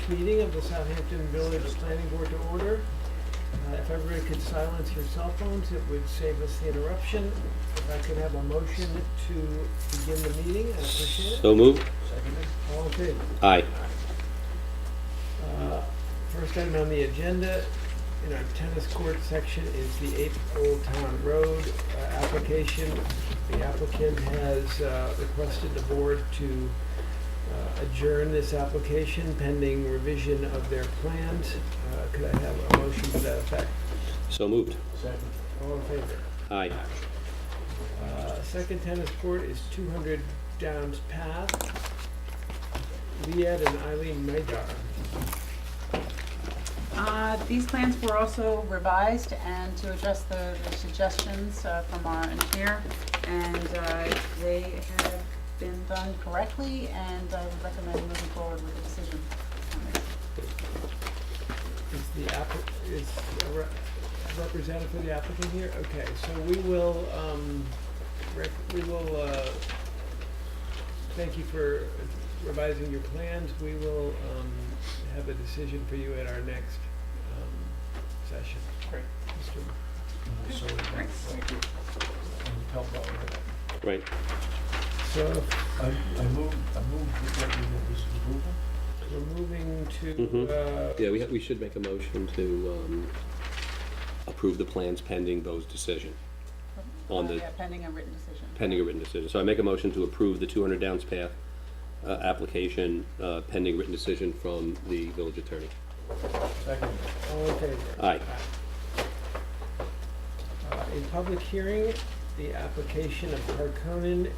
meeting of the Southampton Village Planning Board to order. If everybody could silence your cell phones, it would save us the interruption. If I could have a motion to begin the meeting, I appreciate it. So moved. All in favor? Aye. First item on the agenda in our tennis court section is the 8 Old Town Road application. The applicant has requested the board to adjourn this application pending revision of their plans. Could I have a motion to that effect? So moved. Second. All in favor? Aye. Second tennis court is 200 Downs Path. Liad and Eileen Maydar. These plans were also revised and to address the suggestions from our engineer, and they have been done correctly, and I would recommend moving forward with the decision on this. Is a representative for the applicant here? Okay, so we will thank you for revising your plans. We will have a decision for you at our next session. Great. Mr. Thank you. Right. So I moved that we get this approval. we're moving to, Yeah, we should make a motion to approve the plans pending those decision. On the Yeah, pending a written decision. pending a written decision. So I make a motion to approve the 200 Downs Path application pending written decision from the village attorney. Second. all in favor? Aye. In public hearing, the application of Harkonnen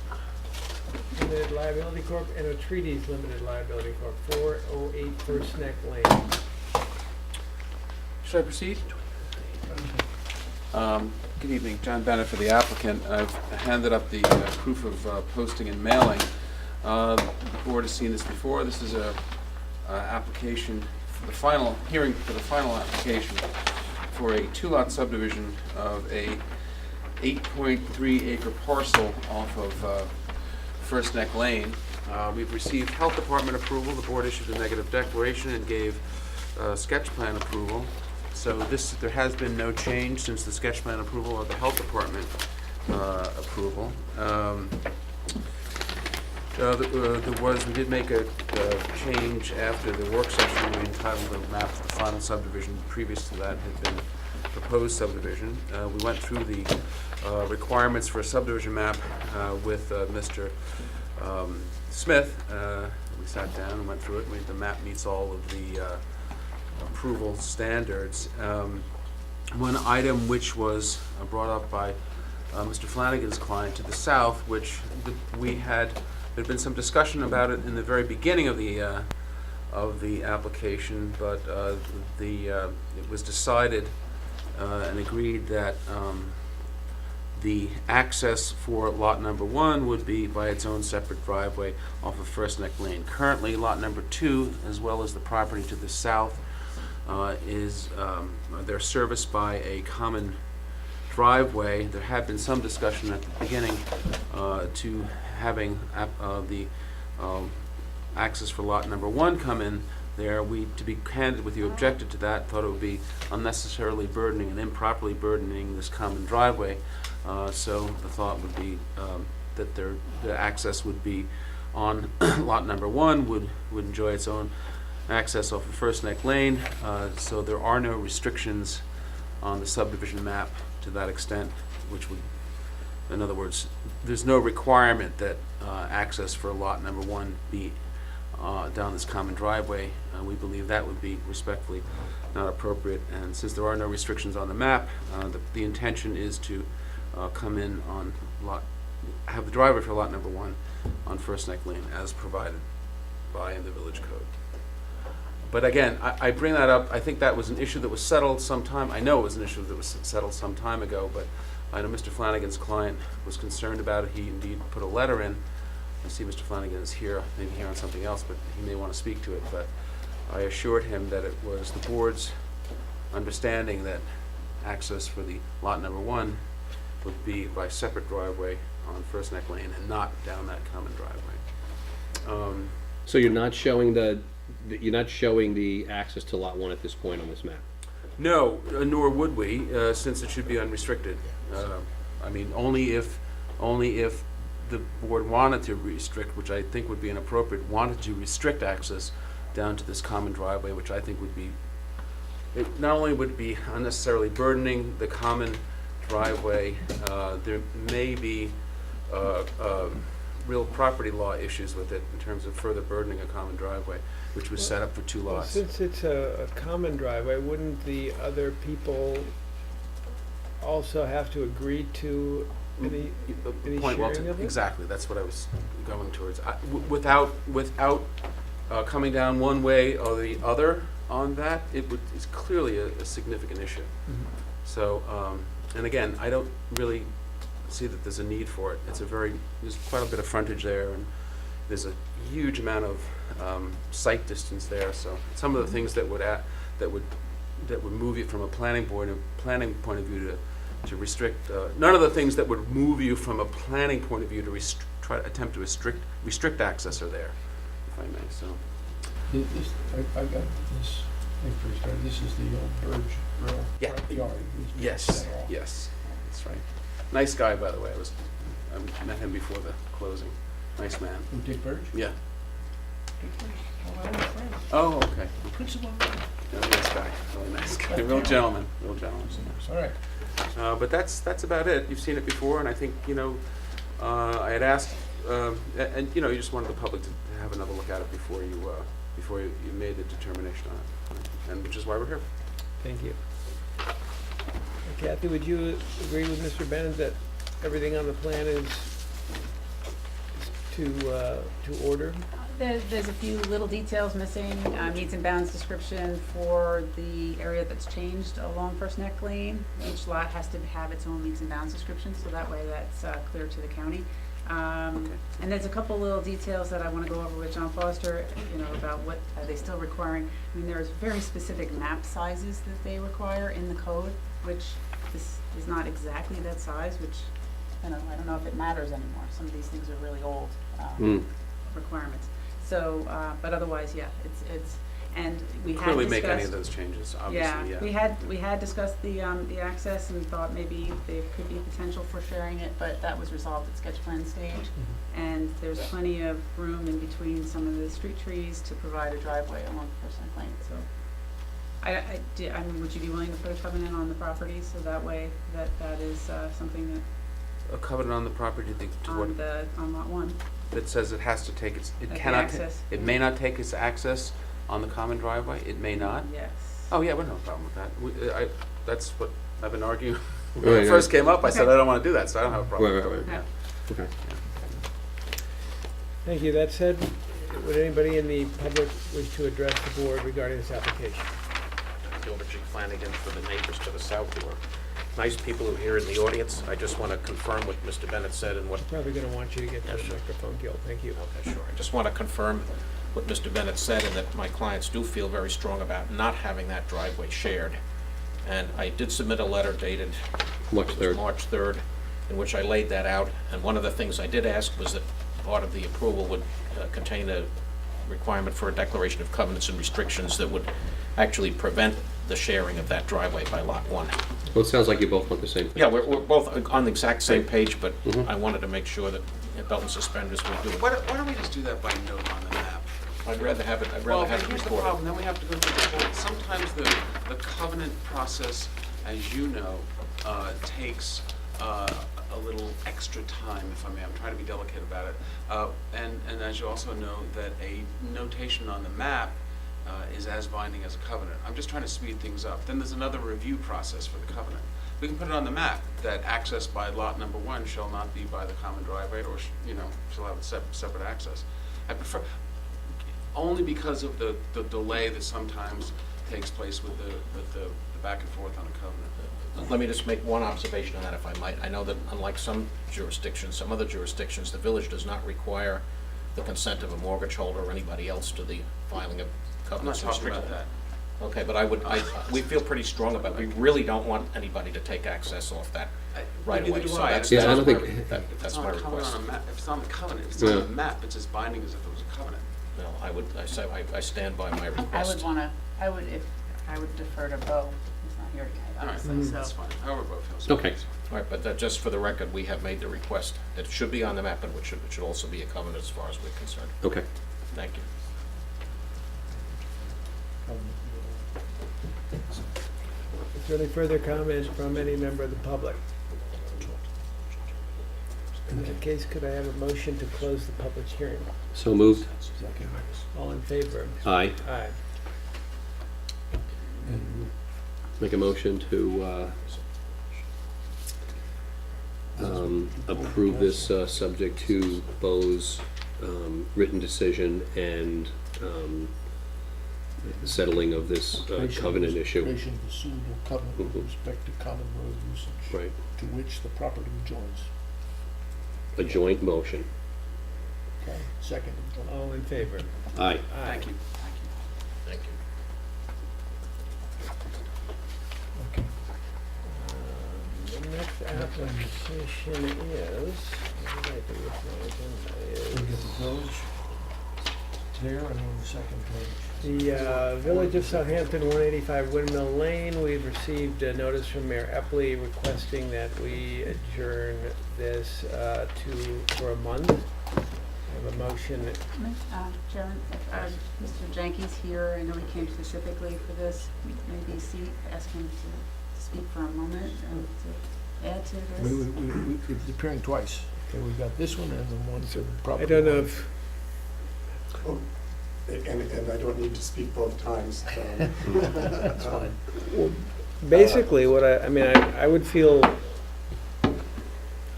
Limited Liability Corp. and Atreides Limited Liability Corp. 408 First Neck Lane. Should I proceed? Good evening, John Bennett for the applicant. I've handed up the proof of posting and mailing. The board has seen this before. This is a application for the final hearing for the final application for a two-lot subdivision of a 8.3 acre parcel off of First Neck Lane. We've received health department approval. The board issued a negative declaration and gave sketch plan approval. So there has been no change since the sketch plan approval or the health department approval. We did make a change after the work session. We entitled the map to the final subdivision. Previous to that had been proposed subdivision. We went through the requirements for a subdivision map with Mr. Smith. We sat down and went through it. The map meets all of the approval standards. One item which was brought up by Mr. Flanagan's client to the south, which there'd been some discussion about it in the very beginning of the application, but it was decided and agreed that the access for lot number 1 would be by its own separate driveway off of First Neck Lane. Currently, lot number 2, as well as the property to the south, they're serviced by a common driveway. There had been some discussion at the beginning to having the access for lot number 1 come in there. We, to be candid with you, objected to that, thought it would be unnecessarily burdening and improperly burdening this common driveway. So the thought would be that the access would be on lot number 1, would enjoy its own access off of First Neck Lane. So there are no restrictions on the subdivision map to that extent, which would, in other words, there's no requirement that access for lot number 1 be down this common driveway. We believe that would be respectfully not appropriate, and since there are no restrictions on the map, the intention is to come in on have the driveway for lot number 1 on First Neck Lane as provided by the village code. But again, I bring that up. I think that was an issue that was settled sometime. I know it was an issue that was settled some time ago, but I know Mr. Flanagan's client was concerned about it. He indeed put a letter in. I see Mr. Flanagan is here, maybe here on something else, but he may want to speak to it. But I assured him that it was the board's understanding that access for the lot number 1 would be by separate driveway on First Neck Lane and not down that common driveway. So you're not showing the you're not showing the access to lot 1 at this point on this map. No, nor would we, since it should be unrestricted. I mean, only if the board wanted to restrict, which I think would be inappropriate, wanted to restrict access down to this common driveway, which I think would be, it not only would be unnecessarily burdening the common driveway, there may be real property law issues with it in terms of further burdening a common driveway, which was set up for 2 Well, lots. since it's a common driveway, wouldn't the other people also have to agree to any Point well sharing taken. of it? Exactly, that's what I was going towards. Without coming down one way or the other on that, it's clearly a significant issue. Mhm. So, and again, I don't really see that there's a need for it. There's quite a bit of frontage there, and there's a huge amount of sight distance there, so some of the things that would move you from a planning point of view to restrict, none of the things that would move you from a planning point of view to try to attempt to restrict access are there, if I may, so. I got this thing pretty started. This is the old Burge Grill. Yeah. Yard. Yes, yes, that's right. Nice guy, by the way. I met him before the closing. Nice man. Who, Dick Burge? Yeah. Dick Burge, one of my old friends. Oh, okay. Principal. Really nice guy. Really nice guy. Real gentleman. Real gentleman. All right. But that's about it. You've seen it before, and I think, I had asked, and you just wanted the public to have another look at it before you made the determination on it, and which is why we're here. Thank you. Kathy, would you agree with Mr. Bennett that everything on the plan is to order? There's a few little details missing, meets and bounds description for the area that's changed along First Neck Lane. Each lot has to have its own meets and bounds description, so that way that's clear to the county. And there's a couple little details that I want to go over with John Foster, about what are they still requiring. I mean, there's very specific map sizes that they require in the code, which this is not exactly that size, which, I don't know if it matters anymore. Some of these things are really old requirements. So, but otherwise, yeah, it's, and we had discussed. Clearly make any of those changes, obviously, yeah. We had discussed the access and thought maybe there could be potential for sharing it, but that was resolved at sketch plan stage. And there's plenty of room in between some of the street trees to provide a driveway along First Neck Lane, so. I mean, would you be willing to put a covenant on the property, so that way that is something that, A covenant on the property to what, on lot 1? that says it has to take it the cannot, access. it may not take its access on the common driveway, it may not? Yes. Oh, yeah, we don't have a problem with that. That's what I've been arguing. When Right, it first right. came up, I said, Okay. I don't wanna do that, so I don't have a problem with Right, that. right, Yeah. Okay. Thank you. That said, would anybody in the public wish to address the board regarding this application? Gilbert G. Flanagan for the neighbors to the south who are nice people who are here in the audience. I just want to confirm what Mr. Bennett said and what, Probably going to want you to get to Yeah, the sure. microphone, Gil. Thank you. okay, sure. I just want to confirm what Mr. Bennett said and that my clients do feel very strong about not having that driveway shared. And I did submit a letter dated March it was 3rd. March 3rd, in which I laid that out. And one of the things I did ask was that part of the approval would contain a requirement for a declaration of covenants and restrictions that would actually prevent the sharing of that driveway by Lot 1. Well, it sounds like you both want the same thing. Yeah, we're both on the exact same page, but Mhm. I wanted to make sure that belt and suspenders would do it. Why don't we just do that by note on the map? I'd rather have it Well, recorded. here's the problem, then we have to go through the whole, sometimes the covenant process, as you know, takes a little extra time, if I may. I'm trying to be delicate about it. And as you also know, that a notation on the map is as binding as a covenant. I'm just trying to speed things up. Then there's another review process for the covenant. We can put it on the map that access by lot number 1 shall not be by the common driveway, or shall have a separate access. I prefer, only because of the delay that sometimes takes place with the back and forth on a covenant. Let me just make one observation on that, if I might. I know that unlike some jurisdictions, some other jurisdictions, the village does not require the consent of a mortgage holder or anybody else to the filing of I'm not covenants and talking restrictions. about that. Okay, but we feel pretty strong about, we really don't want anybody to take access off that right away. Neither do So I. that's, Yeah, I that's don't think- that's It's my not a covenant request. on a map. If it's on the covenant, if it's on Yeah. the map, it's as binding as if it was a covenant. Well, I stand by my request. I would defer to Bo, he's not here tonight, obviously, so. That's fine, however Bo feels. Okay. All right, but just for the record, we have made the request. It should be on the map, and it should also be a covenant as far as we're concerned. Okay. Thank you. Is there any further comments from any member of the public? In that case, could I have a motion to close the public hearing? So moved. Second. All in favor? Aye. Aye. And Make a motion to approve this subject to Bo's written decision and settling of this covenant issue. Creation of a suitable covenant with Mhm. respect to common road usage. Right. To which the property joins. A joint motion. Okay, second. All in favor? Aye. Thank you. Thank you. Okay. The next application is, what did I do with my agenda? We get the village there and on the second page. The Village of Southampton, 185 Windmill Lane, we've received a notice from Mayor Epley requesting that we adjourn this for a month. I have a motion. Chairman, if Mr. Jenkins here, I know he came specifically for this, maybe ask him to speak for a moment and to add to this. It's appearing twice. Okay, we got this one and then one for the property. I don't know line. if, And I don't need to speak both times. That's fine. basically what I would feel,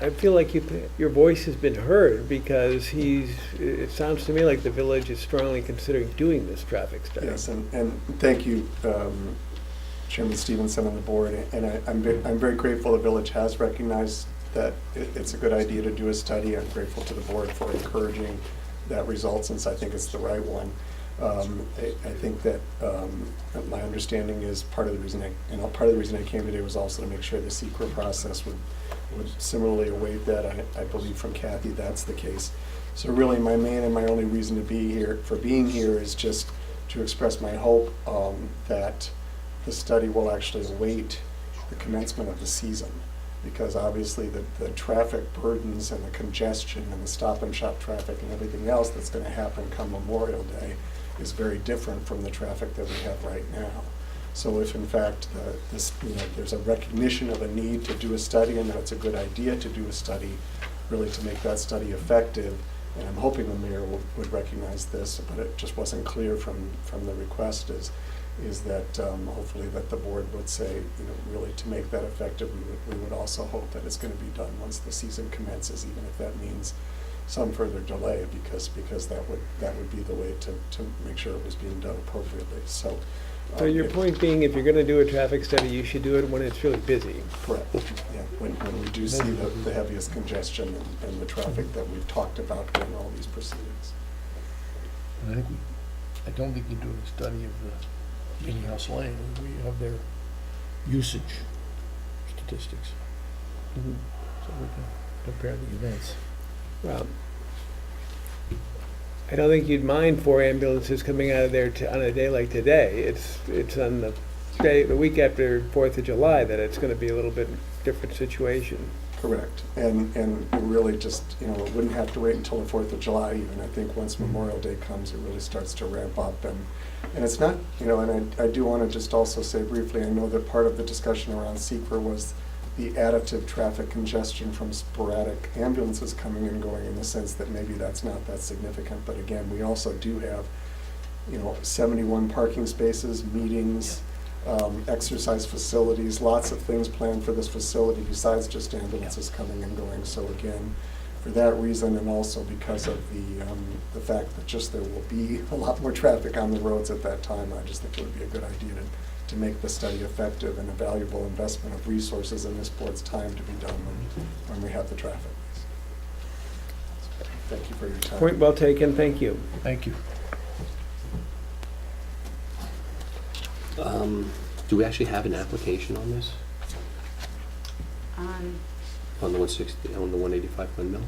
I feel like your voice has been heard because it sounds to me like the village is strongly considering doing this traffic study. Yes, and thank you, Chairman Stevenson and the board, and I'm very grateful the village has recognized that it's a good idea to do a study. I'm grateful to the board for encouraging that result, since I think it's the right one. I think that my understanding is part of the reason I came today was also to make sure the secret process would similarly await that. I believe from Kathy that's the case. So really my main and my only reason to be here, is just to express my hope that the study will actually await the commencement of the season. Because obviously the traffic burdens and the congestion and the stop and shop traffic and everything else that's going to happen come Memorial Day is very different from the traffic that we have right now. So if in fact there's a recognition of a need to do a study, and that it's a good idea to do a study, really to make that study effective, and I'm hoping the mayor would recognize this, but it just wasn't clear from the request, is that hopefully that the board would say, really to make that effective, we would also hope that it's going to be done once the season commences, even if that means some further delay, because that would be the way to make sure it was being done appropriately. So your point being, if you're gonna do a traffic study, you should do it when it's really busy. correct, yeah, when we do see the heaviest congestion and the traffic that we've talked about during all these proceedings. And I don't think you do a study of the Meeting House Lane. We have their usage statistics. So we can compare the events. Well, I don't think you'd mind 4 ambulances coming out of there on a day like today. It's on the week after 4th of July that it's gonna be a little bit different situation. Correct, and really just, it wouldn't have to wait until the 4th of July even. I think once Memorial Day comes, it really starts to ramp up, and it's not, and I do want to just also say briefly, I know that part of the discussion around SECR was the additive traffic congestion from sporadic ambulances coming and going, in the sense that maybe that's not that significant, but again, we also do have, 71 parking spaces, meetings, exercise facilities, lots of things planned for this facility besides just ambulances coming and going. So again, for that reason, and also because of the fact that just there will be a lot more traffic on the roads at that time, I just think it would be a good idea to make the study effective and a valuable investment of resources in this board's time to be done when we have the traffic. Thank you for your time. Point well taken, thank you. Thank you. Do we actually have an application on this? On the 160, on the 185 Windmill?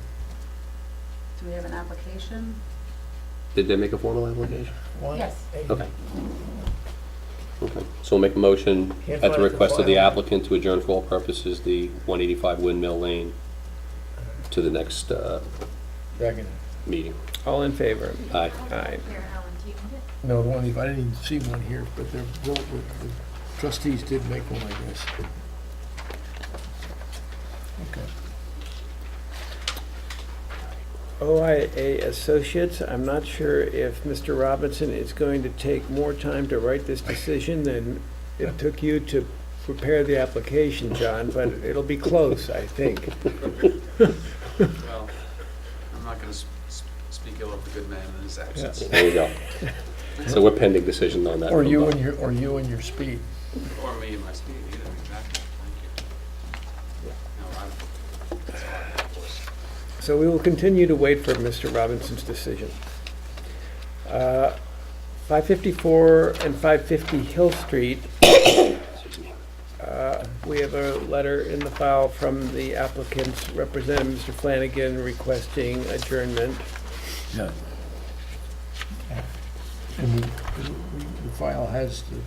Do we have an application? Did they make a formal application? One, Yes. eight. Okay. Okay, so we'll make a motion Can't at the find the request of the file. applicant to adjourn for all purposes the 185 Windmill Lane to the next Second. meeting. All in favor? Aye. Aye. No, the one, I didn't even see one here, but the trustees did make one, I guess. Okay. OIA Associates, I'm not sure if Mr. Robinson is going to take more time to write this decision than it took you to prepare the application, John, but it'll be close, I think. Well, I'm not gonna speak ill of the good man in his absence. There you go. So we're pending decision on that. Or from you Bob. and your speed. Or me and my speed, either, exactly, thank you. No, that's fine, of course. So we will continue to wait for Mr. Robinson's decision. 554 and 550 Hill Street, we have a letter in the file from the applicant's representative, Mr. Flanagan, requesting adjournment. Yeah. And the file has the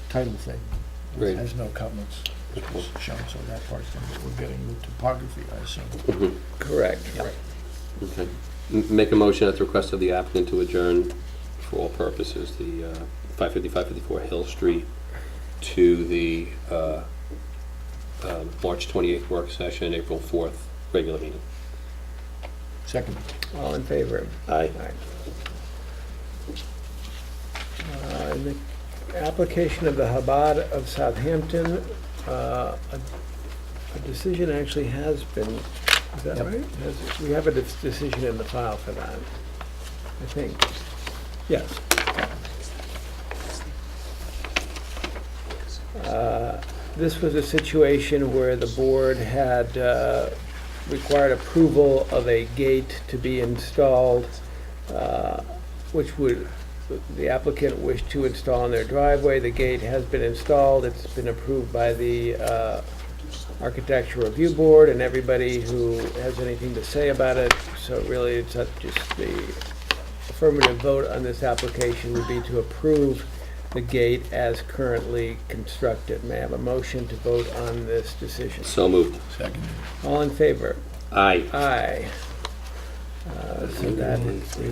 title thing. Right. It has no comments shown, so that part's done. We're getting the topography, I assume. Mhm. Correct. Okay. Make a motion at the request of the applicant to adjourn for all purposes the 550, 554 Hill Street to the March 28th work session, April 4th regular meeting. Second. All in favor? Aye. In the application of the Chabad of Southampton, a decision actually has been, is that Yep. right? We have a decision in the file for that, I think. Yes. This was a situation where the board had required approval of a gate to be installed, which would, the applicant wished to install in their driveway. The gate has been installed. It's been approved by the Architecture Review Board and everybody who has anything to say about it. So really, it's not just the affirmative vote on this application would be to approve the gate as currently constructed. May I have a motion to vote on this decision? So moved. Second. All in favor? Aye. Aye. So that is, I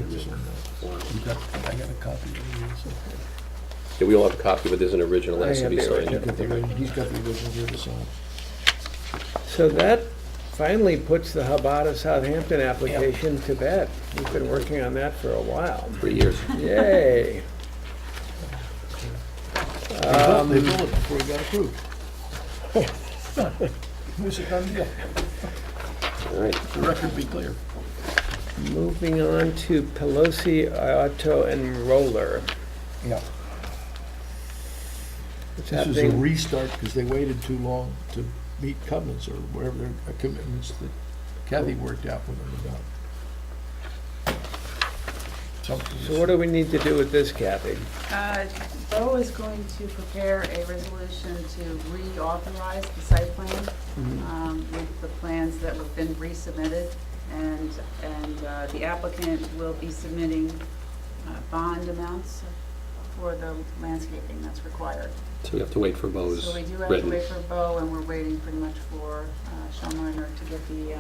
got a copy of these. Yeah, we all have a copy, but there's an original that I has to have be the signed. He's got the original here to sign. so that finally puts the Chabad of Southampton application to bed. We've been working on that for a while. 3 years. Yay. They built it before it got approved. It was a done deal. All right. The record be clear. Moving on to Pelosi Auto and Roller. Yeah. What's This was a happening? restart because they waited too long to meet covenants or whatever their commitments that Kathy worked out with them about. Something So what do we need to do with this, Kathy? Bo is going to prepare a resolution to reauthorize the site plan with the plans that have been resubmitted. And the applicant will be submitting bond amounts for the landscaping that's required. So we have to wait for Bo's So we do have to written. wait for Bo, and we're waiting pretty much for Sean Lerner to get the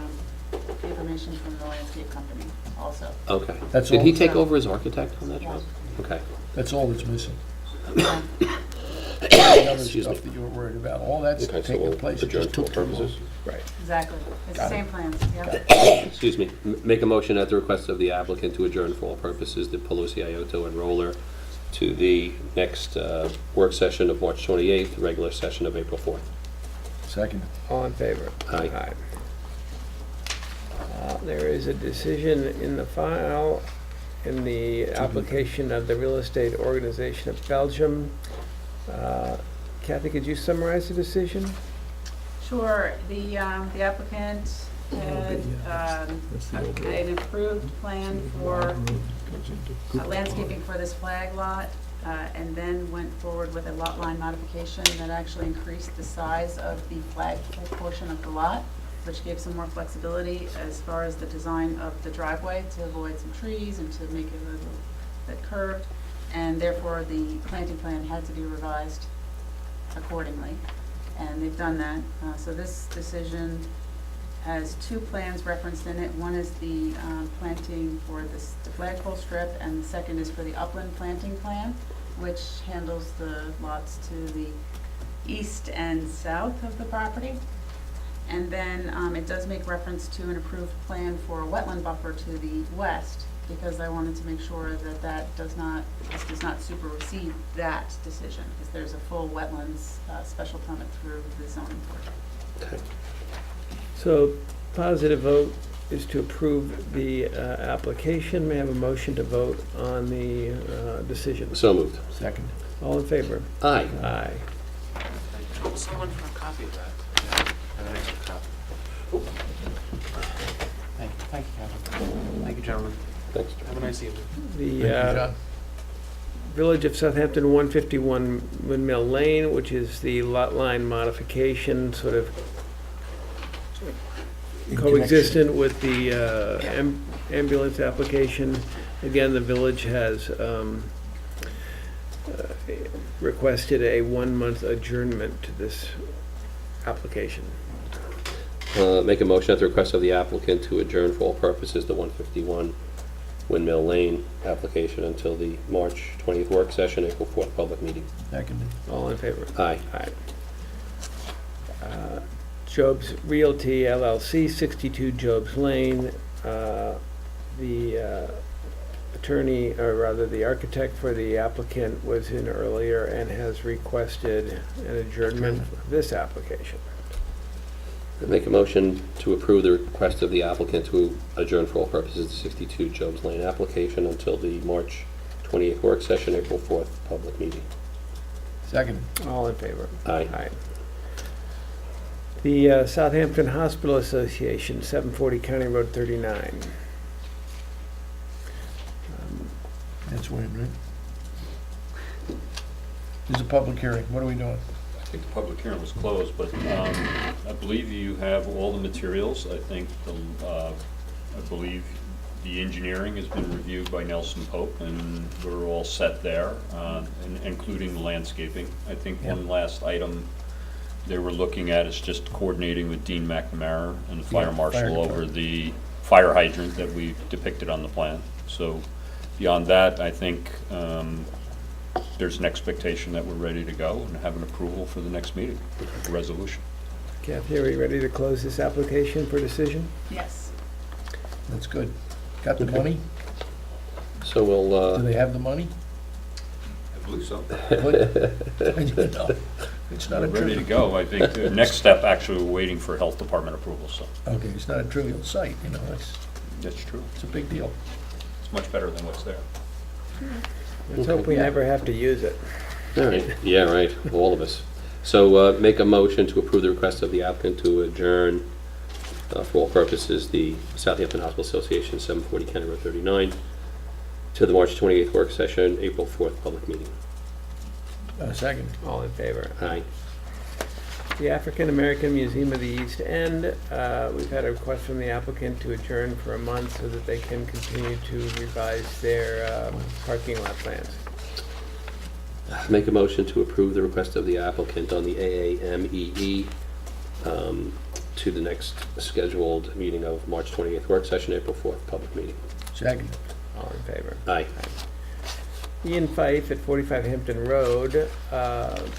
information from the landscape company also. Okay. That's Did all. he take over as architect on that Yeah. job? Okay. That's all that's missing. Yeah. The other Excuse stuff me. that you were worried about, all that's Okay, so taking we'll place. It adjourn just for all took too long. purposes. Right. Exactly. It's the Got it. same plans, yeah. Excuse me. Make a motion at the request of the applicant to adjourn for all purposes the Pelosi Ioto and Roller to the next work session of March 28th, regular session of April 4th. Second. All in favor? Aye. There is a decision in the file in the application of the Real Estate Organization of Belgium. Kathy, could you summarize the decision? Sure, the applicant had an approved plan for landscaping for this flag lot, and then went forward with a lot line modification that actually increased the size of the flag portion of the lot. which gave some more flexibility as far as the design of the driveway to avoid some trees and to make it a little bit curved. And therefore, the planting plan had to be revised accordingly, and they've done that. So this decision has two plans referenced in it. One is the planting for the flagpole strip, and the second is for the upland planting plan, which handles the lots to the east and south of the property. And then it does make reference to an approved plan for a wetland buffer to the west, because I wanted to make sure that this does not supersede that decision, because there's a full wetlands special permit through the zoning board. Okay. So positive vote is to approve the application. May I have a motion to vote on the decision? So moved. Second. All in favor? Aye. Aye. Someone for a copy of that. Have an extra copy. Thank you, Kevin. Thank you, gentlemen. Thanks. Have a nice evening. The Thank you, John. Village of Southampton, 151 Windmill Lane, which is the lot line modification, sort of In coexistent with the ambulance application. Again, the village has requested a 1-month adjournment to this application. Make a motion at the request of the applicant to adjourn for all purposes the 151 Windmill Lane application until the March 20th work session, April 4th public meeting. Second. All in favor? Aye. Aye. Job's Realty LLC, 62 Job's Lane. The attorney, or rather the architect for the applicant was in earlier and has requested an adjournment of this application. Make a motion to approve the request of the applicant to adjourn for all purposes the 62 Jobs Lane application until the March 28th work session, April 4th public meeting. Second. All in favor? Aye. Aye. The Southampton Hospital Association, 740 County Road 39. That's Wayne, right? This is a public hearing. What are we doing? I think the public hearing was closed, but I believe you have all the materials. I think, I believe the engineering has been reviewed by Nelson Pope, and we're all set there, including the landscaping. I think one last item they were looking at is just coordinating with Dean McNamara and the fire marshal over the fire hydrant that we depicted on the plan. So beyond that, I think there's an expectation that we're ready to go and have an approval for the next meeting, a resolution. Kathy, are we ready to close this application for decision? Yes. That's good. Got the Okay. money? So we'll, Do they have the money? I believe so. What? No. It's not a We're ready to trivial, go. I think the next step, actually, we're waiting for health department approval, so okay, it's not a trivial site, you know, that's true. it's a big deal. It's much better than what's there. Let's hope we never have to use it. all right, yeah, right, all of us. So make a motion to approve the request of the applicant to adjourn for all purposes the Southampton Hospital Association, 740 County Road 39, to the March 28th work session, April 4th public meeting. Second. All in favor? Aye. The African American Museum of the East End, we've had a request from the applicant to adjourn for a month so that they can continue to revise their parking lot plans. Make a motion to approve the request of the applicant on the AAMEE to the next scheduled meeting of March 28th work session, April 4th public meeting. Second. All in favor? Aye. Ian Fife at 45 Hampton Road.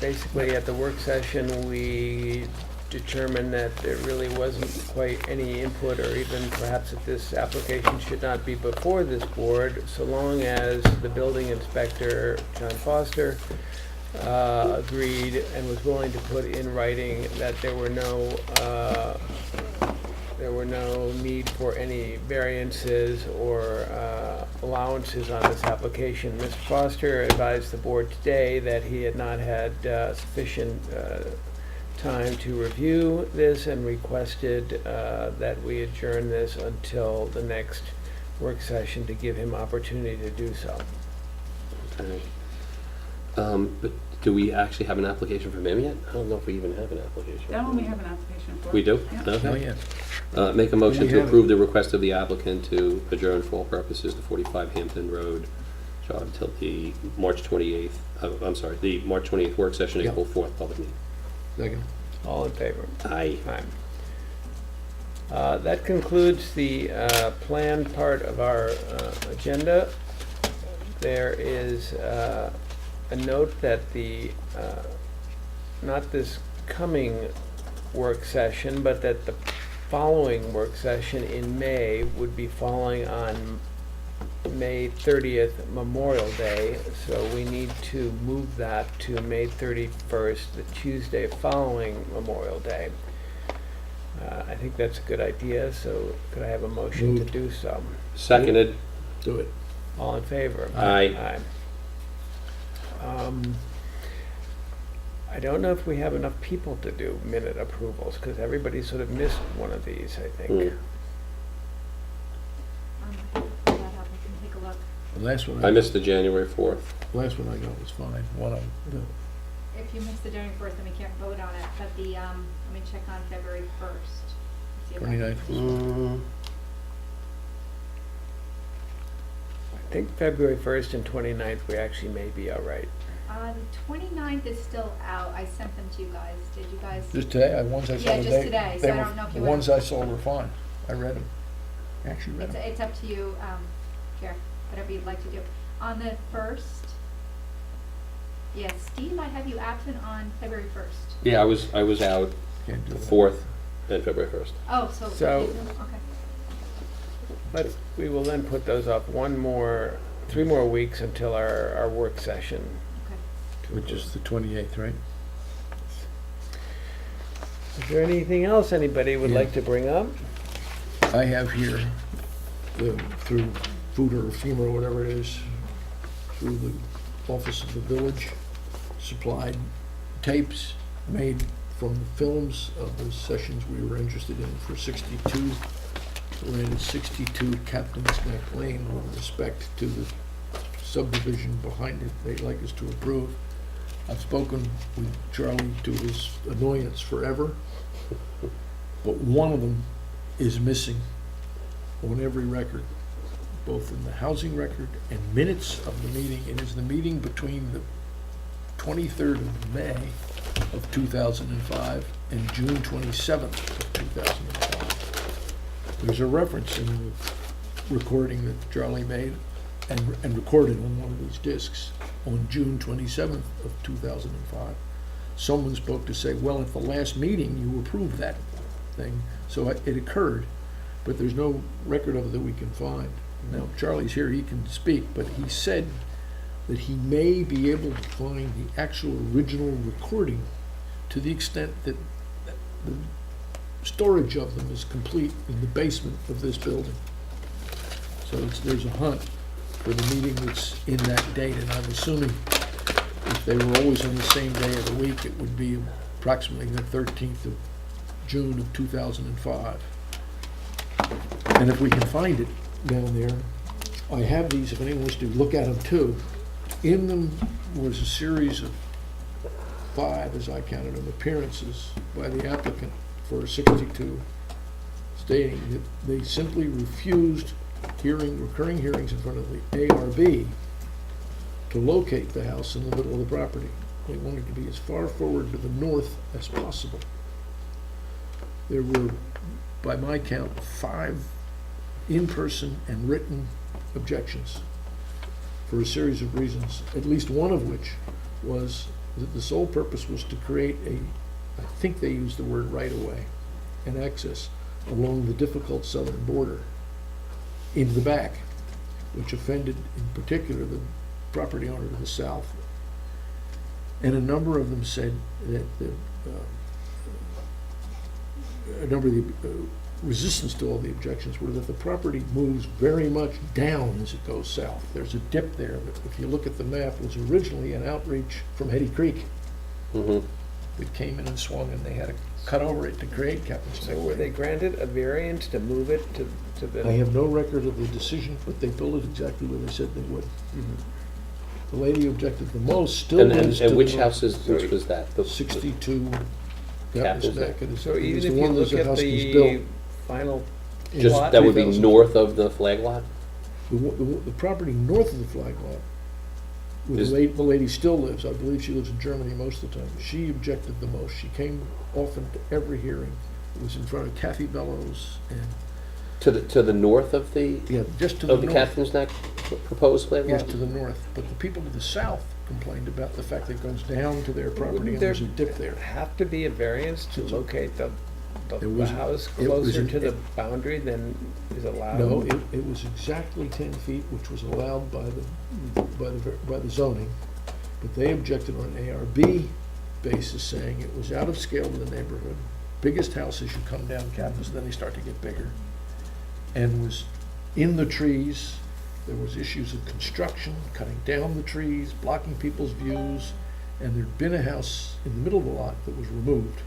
Basically, at the work session, we determined that there really wasn't quite any input, or even perhaps that this application should not be before this board, so long as the building inspector, John Foster, agreed and was willing to put in writing that there were no need for any variances or allowances on this application. Mr. Foster advised the board today that he had not had sufficient time to review this and requested that we adjourn this until the next work session to give him opportunity to do so. Okay. But Do we actually have an application from him yet? I don't know if we even have an application. That one we have an application for. We do? Yeah. Okay. Oh, yeah. Make a motion We to have approve it. the request of the applicant to adjourn for all purposes the 45 Hampton Road job until the March 28th, the March 28th work session, Yeah. April 4th public meeting. Second. All in favor? Aye. Aye. That concludes the planned part of our agenda. There is a note that the, not this coming work session, but that the following work session in May would be falling on May 30th, Memorial Day, so we need to move that to May 31st, the Tuesday following Memorial Day. I think that's a good idea, so could I have a motion to Moved. do so? Seconded. Do it. All in favor? Aye. Aye. I don't know if we have enough people to do minute approvals, because everybody sort of missed one of these, I think. Mm. Pull that up, I can take a look. The last one. I missed the January 4th. Last one I got was fine. One of them. If you missed the January 4th, then we can't vote on it, but the, let me check on February 1st. See if I can- 29th was fine. I think February 1st and 29th, we actually may be all right. The 29th is still out, I sent them to you guys, did you guys? Just today, the ones I saw Yeah, today. just today, so they I were- don't know if The you ones want- I saw were fine. I read them. Actually read them. It's up to you, here, whatever you'd like to do. On the 1st, yes, Steve, I have you absent on February 1st. Yeah, I was out Can't do the that. 4th and February 1st. Oh, So- okay. But we will then put those up 3 more weeks until our work session. Okay. Which is the 28th, right? Is there anything else anybody would Yeah. like to bring up? I have here, through Food or FEMA or whatever it is, through the Office of the Village, supplied tapes made from the films of the sessions we were interested in for 62. Ran 62 Captain's Neck Lane with respect to the subdivision behind it they'd like us to approve. I've spoken with Charlie to his annoyance forever, but one of them is missing on every record, both in the housing record and minutes of the meeting. It is the meeting between the 23rd of May of 2005 and June 27th of 2005. There's a reference in the recording that Charlie made and recorded on one of these discs on June 27th of 2005. Someone spoke to say, well, at the last meeting, you approved that thing, so it occurred, but there's no record of it that we can find. Now, Charlie's here, he can speak, but he said that he may be able to find the actual original recording to the extent that the storage of them is complete in the basement of this building. So there's a hunt for the meeting that's in that date, and I'm assuming if they were always on the same day of the week, it would be approximately the 13th of June of 2005. And if we can find it down there, I have these, if anyone wants to look at them too. In them was a series of 5, as I counted them, appearances by the applicant for 62, stating that they simply refused recurring hearings in front of the ARB to locate the house in the middle of the property. They wanted to be as far forward to the north as possible. There were, by my count, 5 in-person and written objections for a series of reasons, at least one of which was that the sole purpose was to create I think they used the word right-of-way and access along the difficult southern border into the back, which offended in particular the property owner to the south. And a number of them said that a number of the resistance to all the objections were that the property moves very much down as it goes south. There's a dip there that, if you look at the map, was originally an outreach from Hetty Creek. Mm-hmm. It came in and swung, and they had to cut over it to create Captain's So Neck were they Lane. granted a variance to move it to the? I have no record of the decision, but they built it exactly where they said they would. The lady who objected the most still And, lives to the and which north. house is, which was that? The- 62 Captain's Captain's Neck. Neck. It is- So it even was if the you one look that at house was the built final in Just, plot, that would be 2000. north of the flag lot? The property north of the flag lot, where Is- the lady still lives, I believe she lives in Germany most of the time, she objected the most. She came often to every hearing. It was in front of Kathy Bellows and, To the north of the, yeah, just to the of the north. Captain's Neck proposed flag Yes, lot? to the north. But the people to the south complained about the fact that it goes down to their property Wouldn't and there there's a dip there. have to be a variance to locate the It was- house it was closer an- to the boundary than is allowed? No, it was exactly 10 feet, which was allowed by the zoning, but they objected on an ARB basis, saying it was out of scale to the neighborhood. Biggest houses should come down Captain's, then they start to get bigger. And was in the trees, there was issues of construction, cutting down the trees, blocking people's views, and there'd been a house in the middle of the lot that was removed.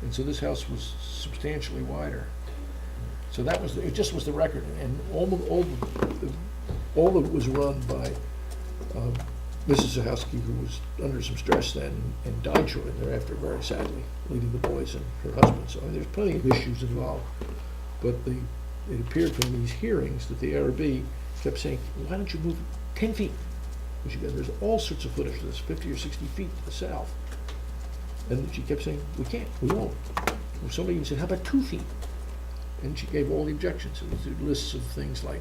And so this house was substantially wider. So that was, it just was the record, and all of it was run by Mrs. Zahowski, who was under some stress then and died shortly thereafter, very sadly, leaving the boys and her husband. So there's plenty of issues involved. But it appeared from these hearings that the ARB kept saying, why don't you move 10 feet? Which again, there's all sorts of footage that's 50 or 60 feet to the south. And she kept saying, we can't, we won't. Or somebody even said, how about 2 feet? And she gave all the objections. It was lists of things like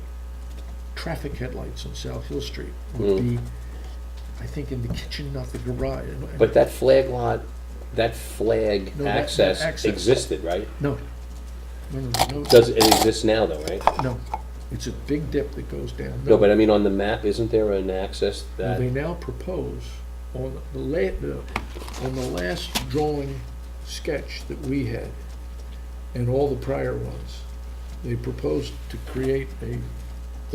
traffic headlights on South Hill Street would be, I think, in the kitchen, not the garage. And- But that flag lot, that flag No, that access access. existed, right? No. No. Does, it exists now though, right? No. It's a big dip that goes down. No, but I mean, on the map, isn't there an access Now, they that, now propose on on the last drawing sketch that we had and all the prior ones, they proposed to create a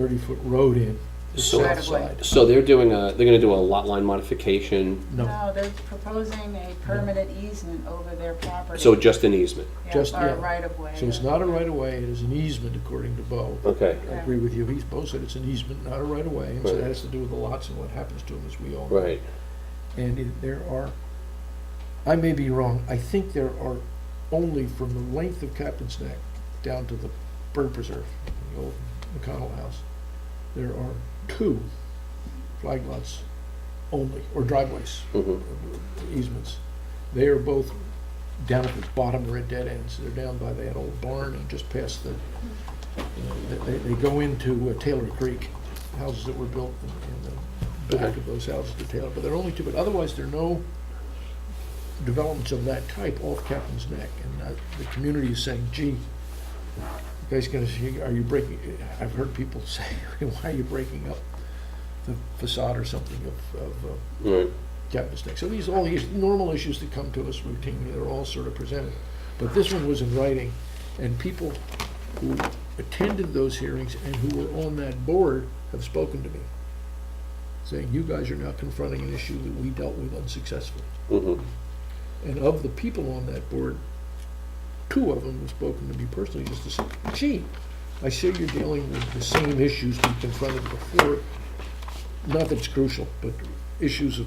30-foot road in the So- south Right of way. side. so they're gonna do a lot line modification, No, they're proposing a permanent easement over their property. so just an easement? Yeah, just- or yeah. a right of way. So it's not a right-of-way, it is an easement according to Bo. Okay, I agree with you, Bo said it's an easement, not a right-of-way, and so Right. that has to do with the lots and what happens to them, as we all know. right. And there are, I may be wrong, I think there are only from the length of Captain's Neck down to the bird preserve, the old McConnell House, there are 2 flag lots only, or driveways, Mhm. easements. They are both down at the bottom, they're at dead ends. They're down by that old barn and just past the, they go into Taylor Creek, houses that were built in the back of those houses to Taylor, but there are only 2, but otherwise there are no developments of that type off Captain's Neck. And the community is saying, gee, you guys gonna see, are you breaking, I've heard people say, why are you breaking up the facade or something of Right. Captain's Neck? So these, all these normal issues that come to us routinely, they're all sort of presented. But this one was in writing, and people who attended those hearings and who were on that board have spoken to me, saying, you guys are now confronting an issue that we dealt with unsuccessfully. Mhm. And of the people on that board, 2 of them have spoken to me personally just to say, gee, I see you're dealing with the same issues we confronted before. Not that it's crucial, but issues of,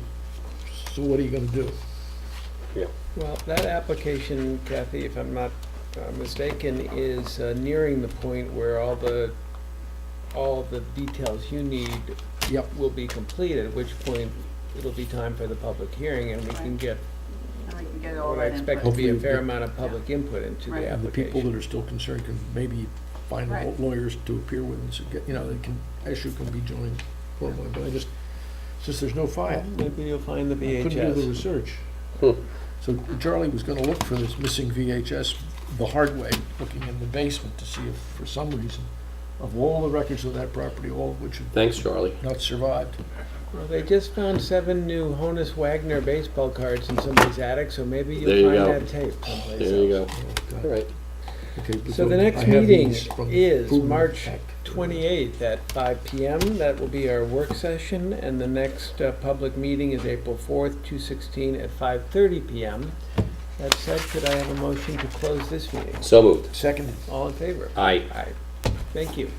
so what are you gonna do? Yeah. Well, that application, Kathy, if I'm not mistaken, is nearing the point where all the details you need Yep. will be completed, at which point it'll be time for the public hearing, and we can get And we can get all what I that expect input. to be a Hopefully, fair yeah. amount of public input into Right. the And the people that application. are still concerned can maybe find Right. lawyers to appear with and so get, issue can be joined formally, but since there's no file, Maybe you'll find the I couldn't do the VHS. research. Hmm. So Charlie was gonna look for this missing VHS the hard way, looking in the basement to see if, for some reason, of all the records of that property, all of which had Thanks, Charlie. not survived. Well, they just found 7 new Honus Wagner baseball cards in somebody's attic, so maybe There you'll you find go. that tape someplace There you else. go. Oh, God. All right. Okay, but So the I next have meeting these from is Food March Act. 28th at 5 PM. That will be our work session, and the next public meeting is April 4th, 2016 at 5:30 PM. That said, could I have a motion to close this meeting? So moved. Second. All in favor? Aye. Aye. Thank you.